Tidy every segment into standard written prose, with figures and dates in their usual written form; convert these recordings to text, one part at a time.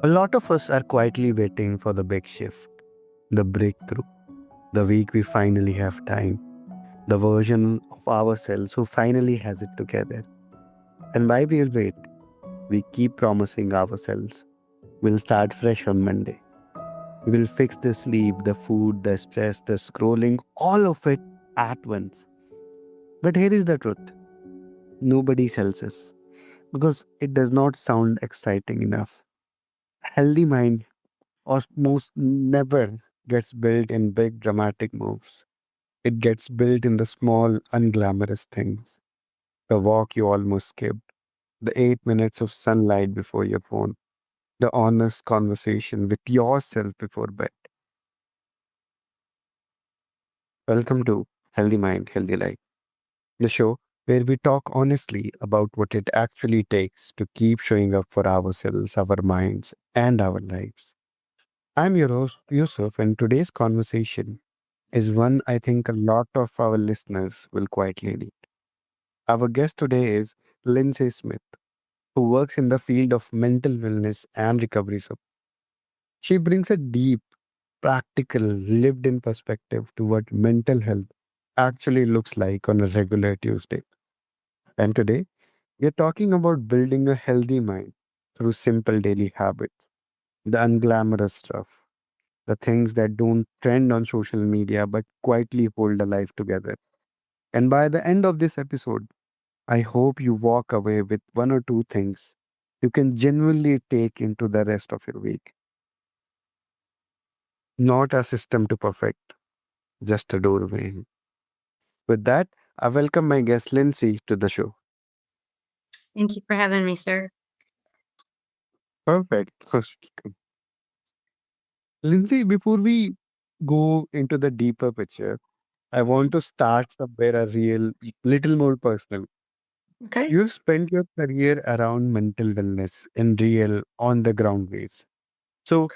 A lot of us are quietly waiting for the big shift, the breakthrough, the week we finally have time, the version of ourselves who finally has it together. And why we wait? We keep promising ourselves we'll start fresh on Monday. We'll fix the sleep, the food, the stress, the scrolling, all of it at once. But here is the truth nobody sells us because it does not sound exciting enough. Healthy mind almost never gets built in big dramatic moves. It gets built in the small, unglamorous things. The walk you almost skipped, the 8 minutes of sunlight before your phone, the honest conversation with yourself before bed. Welcome to Healthy Mind, Healthy Life, the show where we talk honestly about what it actually takes to keep showing up for ourselves, our minds, and our lives. I'm your host, Yusuf, and today's conversation is one I think a lot of our listeners will quietly need. Our guest today is Lindsay Smith, who works in the field of mental wellness and recovery support. She brings a deep, practical, lived in perspective to what mental health actually looks like on a regular Tuesday. And today, we are talking about building a healthy mind through simple daily habits, the unglamorous stuff, the things that don't trend on social media but quietly hold a life together. And by the end of this episode, I hope you walk away with one or two things you can genuinely take into the rest of your week. Not a system to perfect, just a doorway. With that, I welcome my guest Lindsay to the show. Thank you for having me, sir. Perfect. Lindsay, before we go into the deeper picture, I want to start somewhere a real, little more personal. Okay. You've spent your career around mental wellness in real, on the ground ways. So,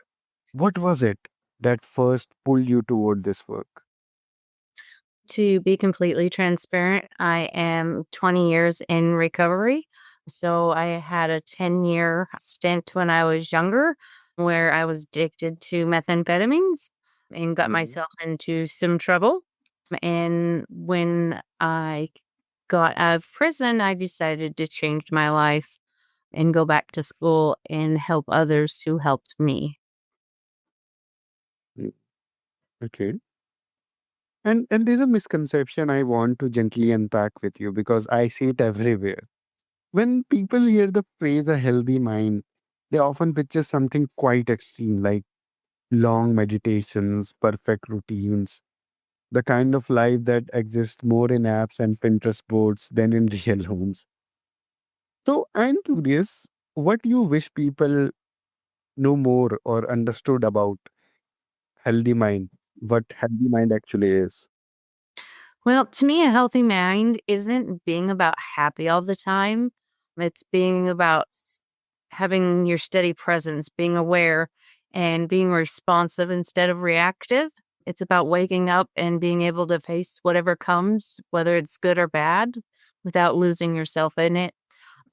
what was it that first pulled you toward this work? To be completely transparent, I am 20 years in recovery. So I had a 10-year stint when I was younger where I was addicted to methamphetamines and got Mhm. myself into some trouble. And when I got out of prison, I decided to change my life and go back to school and help others who helped me. Mm. Okay. And there's a misconception I want to gently unpack with you because I see it everywhere. When people hear the phrase a healthy mind, they often picture something quite extreme like long meditations, perfect routines, the kind of life that exists more in apps and Pinterest boards than in real homes. So I'm curious what you wish people know more or understood about healthy mind, what healthy mind actually is. Well, to me, a healthy mind isn't being about happy all the time. It's being about having your steady presence, being aware, and being responsive instead of reactive. It's about waking up and being able to face whatever comes, whether it's good or bad, without losing yourself in it.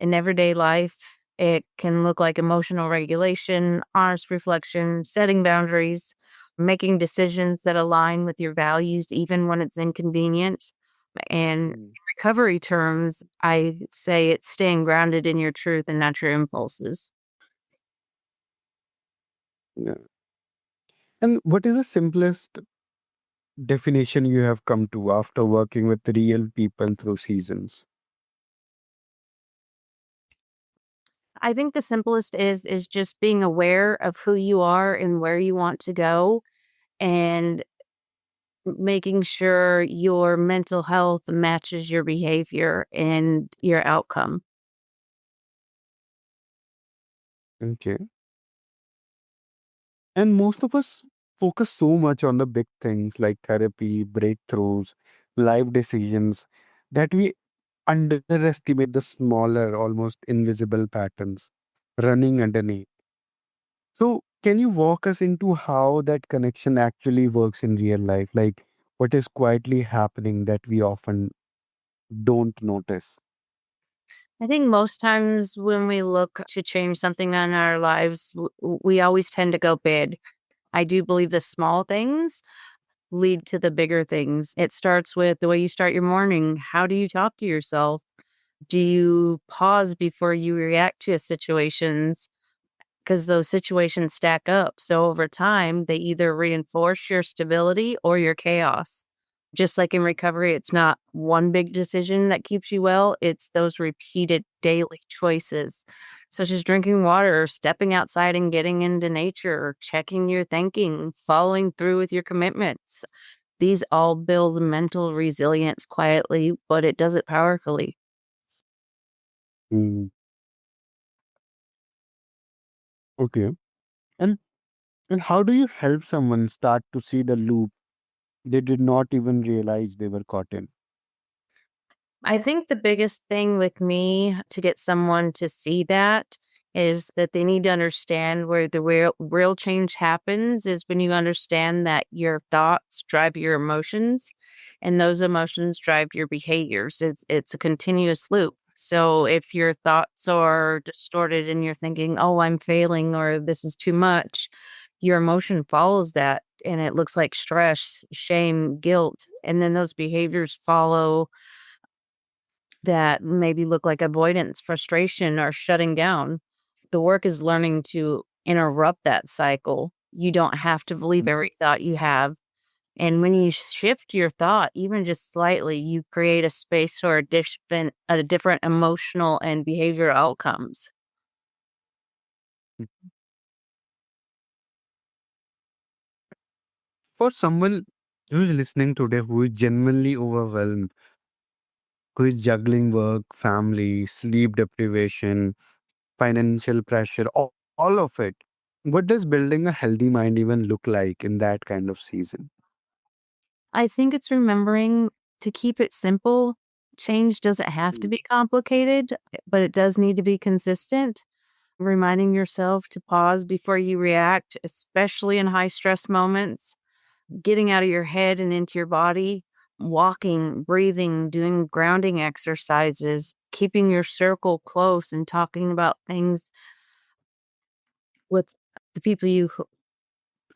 In everyday life, it can look like emotional regulation, honest reflection, setting boundaries, making decisions that align with your values, even when it's inconvenient. And Mm. recovery terms, I say it's staying grounded in your truth and not your impulses. Yeah. And what is the simplest definition you have come to after working with real people through seasons? I think the simplest is just being aware of who you are and where you want to go and making sure your mental health matches your behavior and your outcome. Okay. And most of us focus so much on the big things like therapy, breakthroughs, life decisions that we underestimate the smaller, almost invisible patterns running underneath. So, can you walk us into how that connection actually works in real life? Like, what is quietly happening that we often don't notice? I think most times when we look to change something in our lives, we always tend to go big. I do believe the small things lead to the bigger things. It starts with the way you start your morning. How do you talk to yourself? Do you pause before you react to situations? Because those situations stack up. So over time, they either reinforce your stability or your chaos. Just like in recovery, it's not one big decision that keeps you well, it's those repeated daily choices, such as drinking water, or stepping outside and getting into nature, or checking your thinking, following through with your commitments. These all build mental resilience quietly, but it does it powerfully. Mm, okay. And and how do you help someone start to see the loop they did not even realize they were caught in? I think the biggest thing with me to get someone to see that is that they need to understand where the real change happens is when you understand that your thoughts drive your emotions and those emotions drive your behaviors. It's a continuous loop. So if your thoughts are distorted and you're thinking, "Oh, I'm failing," or "This is too much," your emotion follows that and it looks like stress, shame, guilt, and then those behaviors follow that maybe look like avoidance, frustration, or shutting down. The work is learning to interrupt that cycle. You don't have to believe Mm. every thought you have. And when you shift your thought, even just slightly, you create a space for a different emotional and behavioral outcomes. For someone who is listening today who is genuinely overwhelmed, who is juggling work, family, sleep deprivation, financial pressure, all of it, what does building a healthy mind even look like in that kind of season? I think it's remembering to keep it simple. Change doesn't have to Mm. be complicated, but it does need to be consistent. Reminding yourself to pause before you react, especially in high stress moments, getting out of your head and into your body, walking, breathing, doing grounding exercises, keeping your circle close and talking about things with the people you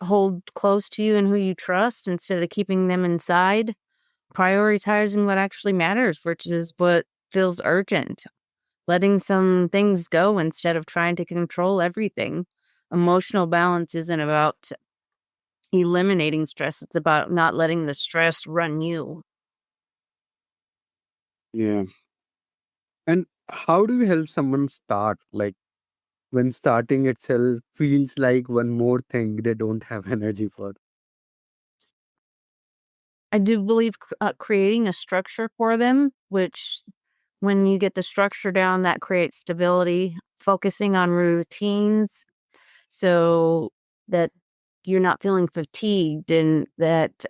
hold close to you and who you trust instead of keeping them inside, prioritizing what actually matters, which is what feels urgent, letting some things go instead of trying to control everything. Emotional balance isn't about eliminating stress, it's about not letting the stress run you. Yeah. And how do you help someone start? Like when starting itself feels like one more thing they don't have energy for. I do believe creating a structure for them, which when you get the structure down, that creates stability, focusing on routines so that you're not feeling fatigued and that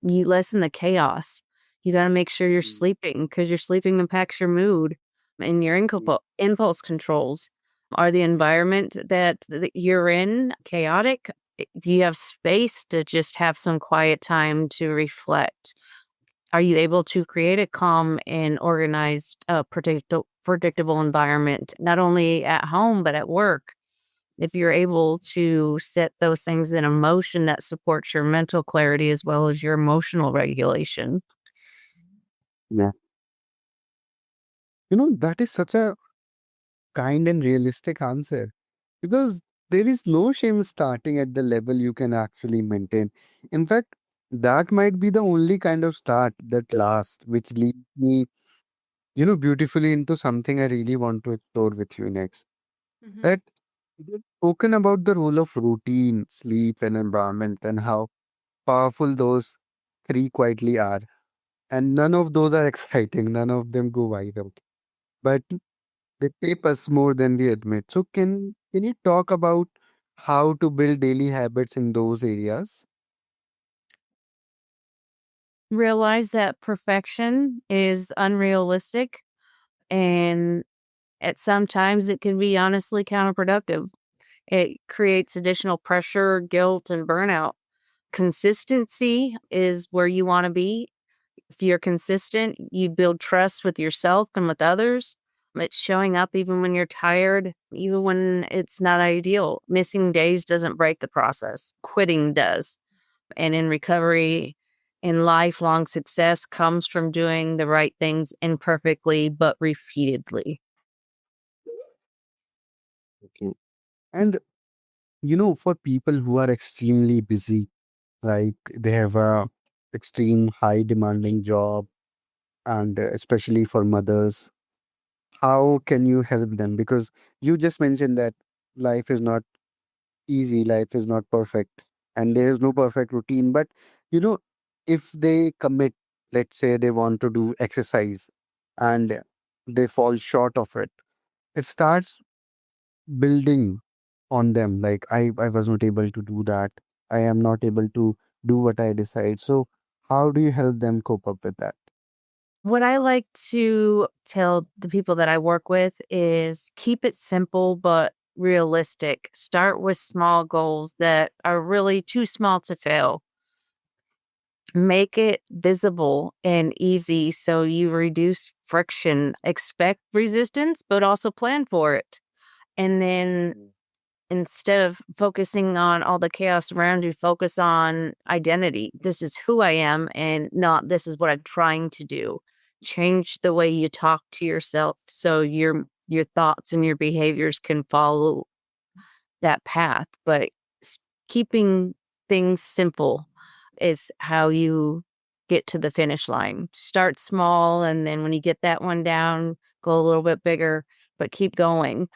you lessen the chaos. You gotta make sure you're Mm. sleeping because your sleeping impacts your mood and your Mm. impulse controls. Are the environment that you're in chaotic? Do you have space to just have some quiet time to reflect? Are you able to create a calm and organized, predictable environment, not only at home, but at work? If you're able to set those things in motion that supports your mental clarity as well as your emotional regulation. Yeah. That is such a kind and realistic answer because there is no shame starting at the level you can actually maintain. In fact, that might be the only kind of start that lasts, which leads me, beautifully into something I really want to explore with you next. Mhm. That you've spoken about the role of routine, sleep, and environment, and how powerful those three quietly are. And none of those are exciting, none of them go viral. But they shape us more than we admit. So can you talk about how to build daily habits in those areas? Realize that perfection is unrealistic and at sometimes it can be honestly counterproductive. It creates additional pressure, guilt, and burnout. Consistency is where you want to be. If you're consistent, you build trust with yourself and with others. It's showing up even when you're tired, even when it's not ideal. Missing days doesn't break the process, quitting does. And in recovery, in lifelong success comes from doing the right things imperfectly, but repeatedly. Okay. And for people who are extremely busy, like they have a extreme high demanding job, and especially for mothers, how can you help them? Because you just mentioned that life is not easy, life is not perfect, and there is no perfect routine. But you know, if they commit, let's say they want to do exercise and they fall short of it, it starts building on them. Like I was not able to do that. I am not able to do what I decide. So how do you help them cope up with that? What I like to tell the people that I work with is keep it simple but realistic. Start with small goals that are really too small to fail. Make it visible and easy so you reduce friction. Expect resistance, but also plan for it. And then instead of focusing on all the chaos around you, focus on identity. This is who I am and not this is what I'm trying to do. Change the way you talk to yourself so your thoughts and your behaviors can follow that path. But s- keeping things simple is how you get to the finish line. Start small and then when you get that one down, go a little bit bigger, but keep going.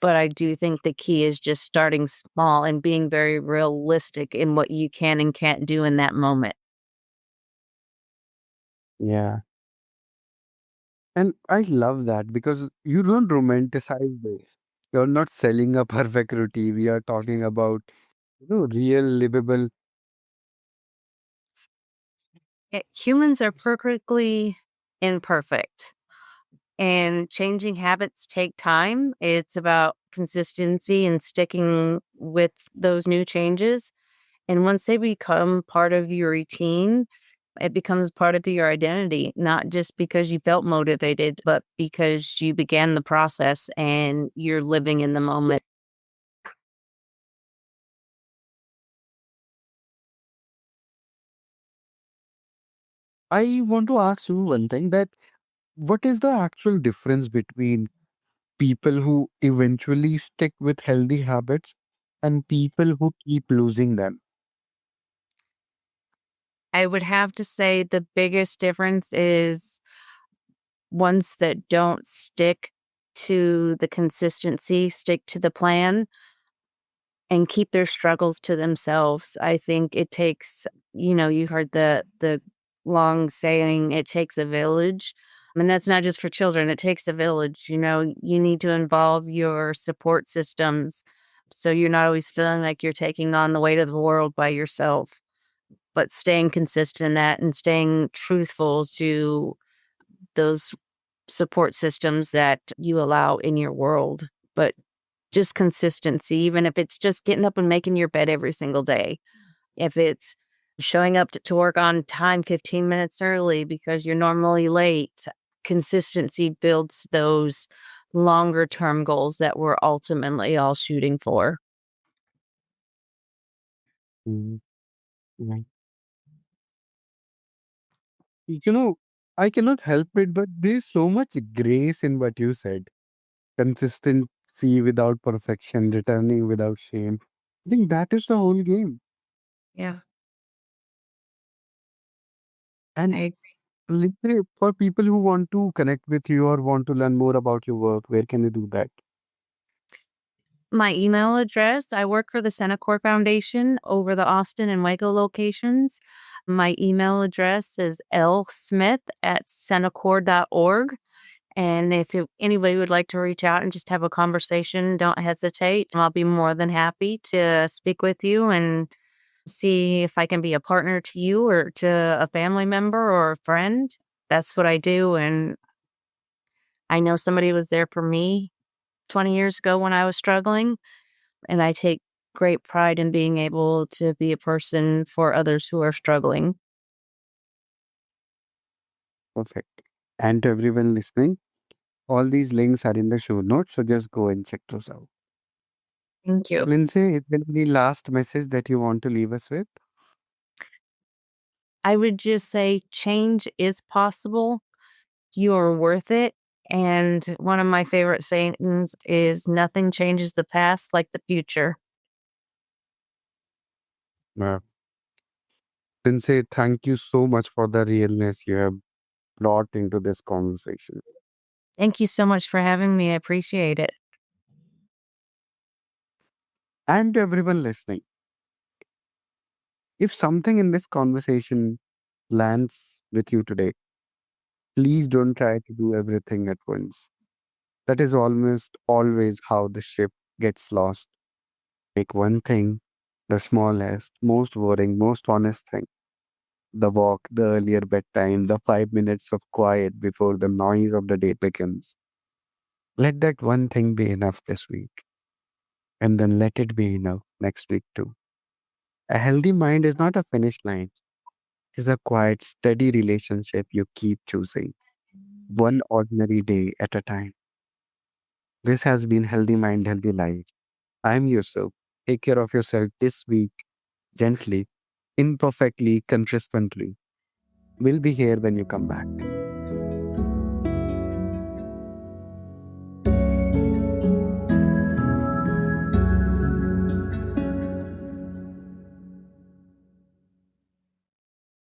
But I do think the key is just starting small and being very realistic in what you can and can't do in that moment. Yeah. And I love that because you don't romanticize this. You're not selling a perfect routine. We are talking about, real livable. Humans are perfectly imperfect, and changing habits take time. It's about consistency and sticking with those new changes. And once they become part of your routine, it becomes part of your identity, not just because you felt motivated, but because you began the process and you're living in the moment. I want to ask you one thing, that what is the actual difference between people who eventually stick with healthy habits and people who keep losing them? I would have to say the biggest difference is ones that don't stick to the consistency, stick to the plan, and keep their struggles to themselves. I think it takes, you heard the long saying, it takes a village. And that's not just for children, it takes a village. You need to involve your support systems so you're not always feeling like you're taking on the weight of the world by yourself, but staying consistent in that and staying truthful to those support systems that you allow in your world. But just consistency, even if it's just getting up and making your bed every single day. If it's showing up to work on time 15 minutes early because you're normally late, consistency builds those longer term goals that we're ultimately all shooting for. Mm, right. You know, I cannot help it, but there's so much grace in what you said. Consistency without perfection, returning without shame. I think that is the whole game. Yeah, And I literally, for people who want to connect with you or want to learn more about your work, where can you do that? My email address, I work for the Senecor Foundation over the Austin and Waco locations. My email address is lsmith@senecor.org. And if anybody would like to reach out and just have a conversation, don't hesitate. I'll be more than happy to speak with you and see if I can be a partner to you or to a family member or a friend. That's what I do. And I know somebody was there for me 20 years ago when I was struggling. And I take great pride in being able to be a person for others who are struggling. Perfect. And to everyone listening, all these links are in the show notes, so just go and check those out. Thank you. Lindsay, is there any last message that you want to leave us with? I would just say change is possible. You are worth it. And one of my favorite sayings is nothing changes the past like the future. Uh, Lindsay, thank you so much for the realness you have brought into this conversation. Thank you so much for having me. I appreciate it. And to everyone listening, if something in this conversation lands with you today, please don't try to do everything at once. That is almost always how the ship gets lost. Make one thing the smallest, most boring, most honest thing. The walk, the earlier bedtime, the 5 minutes of quiet before the noise of the day begins. Let that one thing be enough this week, and then let it be enough next week too. A healthy mind is not a finish line, it's a quiet, steady relationship you keep choosing, one ordinary day at a time. This has been Healthy Mind, Healthy Life. I'm Yusuf. Take care of yourself this week, gently, imperfectly, consistently. We'll be here when you come back.